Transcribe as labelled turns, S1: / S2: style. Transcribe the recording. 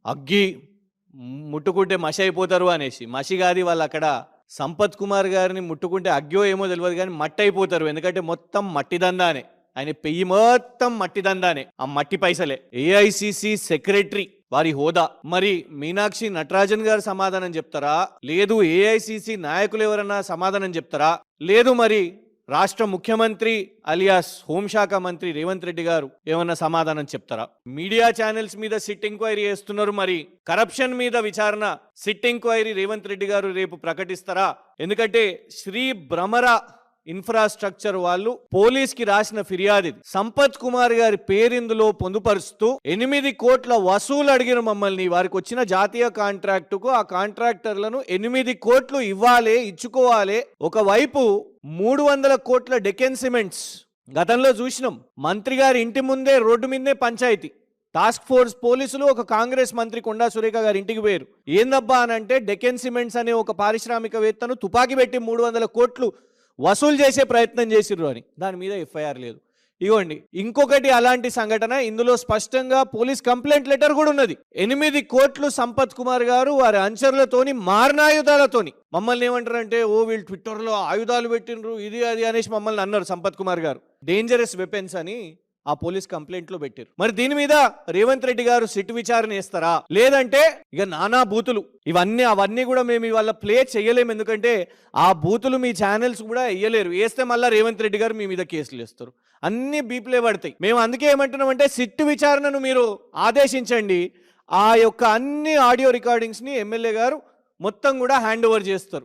S1: అగ్గి ముట్టుకుంటే మసి అయిపోతారు అనేసి. మసి కాదు, వాళ్ళు అక్కడ సంపత్ కుమార్ గారిని ముట్టుకుంటే అగ్గో ఏమో తెలియదు కానీ మట్టి అయిపోతారు. ఎందుకంటే మొత్తం మట్టి దందానే, ఆయన పెయ్యి మొత్తం మట్టి దందానే, ఆ మట్టి పైసలే. ఏఐసిసి సెక్రటరీ వారి హోదా. మరి మీనాక్షి నటరాజన్ గారు సమాధానం చెప్తారా? లేదు ఏఐసిసి నాయకులు ఎవరన్నా సమాధానం చెప్తారా? లేదు మరి రాష్ట్ర ముఖ్యమంత్రి అలియాస్ హోంశాఖ మంత్రి రేవంత్ రెడ్డి గారు ఏమన్నా సమాధానం చెప్తారా? మీడియా ఛానల్స్ మీద సిట్ ఎంక్వైరీ చేస్తున్నారు, మరి కరప్షన్ మీద విచారణ సిట్ ఎంక్వైరీ రేవంత్ రెడ్డి గారు రేపు ప్రకటిస్తారా? ఎందుకంటే శ్రీ భ్రమర ఇన్ఫ్రాస్ట్రక్చర్ వాళ్ళు పోలీస్ కి రాసిన ఫిర్యాదు ఇది. సంపత్ కుమార్ గారి పేరిందులో పొందుపరుస్తూ 8 కోట్ల వసూలు అడిగిన మమ్మల్ని. వారికి వచ్చిన జాతీయ కాంట్రాక్టుకు ఆ కాంట్రాక్టర్లను 8 కోట్లు ఇవ్వాలి, ఇచ్చుకోవాలి. ఒకవైపు 300 కోట్ల డెకెన్ సిమెంట్స్ గతంలో చూసినాం. మంత్రి గారి ఇంటి ముందే రోడ్డు మీదే పంచాయతీ. టాస్క్ ఫోర్స్ పోలీసులు ఒక కాంగ్రెస్ మంత్రి కొండా సురేఖ గారి ఇంటికి పోయారు. ఏందబ్బా అనంటే డెకెన్ సిమెంట్స్ అనే ఒక పారిశ్రామికవేత్తను తుపాకీ పెట్టి 300 కోట్లు వసూలు చేసే ప్రయత్నం చేసిర్రు అని. దాని మీద ఎఫ్ఐఆర్ లేదు. ఇగోండి ఇంకొకటి అలాంటి సంఘటన. ఇందులో స్పష్టంగా పోలీస్ కంప్లైంట్ లెటర్ కూడా ఉన్నది. 8 కోట్లు సంపత్ కుమార్ గారు వారి అనుచరులతోని మారణాయుధాలతోని. మమ్మల్ని ఏమంటారంటే, ఓ వీళ్ళు ట్విట్టర్లో ఆయుధాలు పెట్టినరు ఇది అది అనేసి మమ్మల్ని అన్నారు. సంపత్ కుమార్ గారు డేంజరస్ వెపన్స్ అని ఆ పోలీస్ కంప్లైంట్ లో పెట్టారు. మరి దీని మీద రేవంత్ రెడ్డి గారు సిట్ విచారణ చేస్తారా? లేదంటే ఇక నానా బూతులు అవన్నీ కూడా మేము ఇవాళ ప్లే చేయలేము. ఎందుకంటే ఆ బూతులు మీ ఛానల్స్ కూడా వేయలేరు. వేస్తే మళ్ళీ రేవంత్ రెడ్డి గారు మీ మీద కేసులు వేస్తారు. అన్ని బీప్లే పడతాయి. మేము అందుకే ఏమంటున్నామంటే సిట్ విచారణను మీరు ఆదేశించండి. ఆ యొక్క అన్ని ఆడియో రికార్డింగ్స్ ని ఎమ్మెల్యే గారు మొత్తం కూడా హ్యాండ్ ఓవర్ చేస్తారు.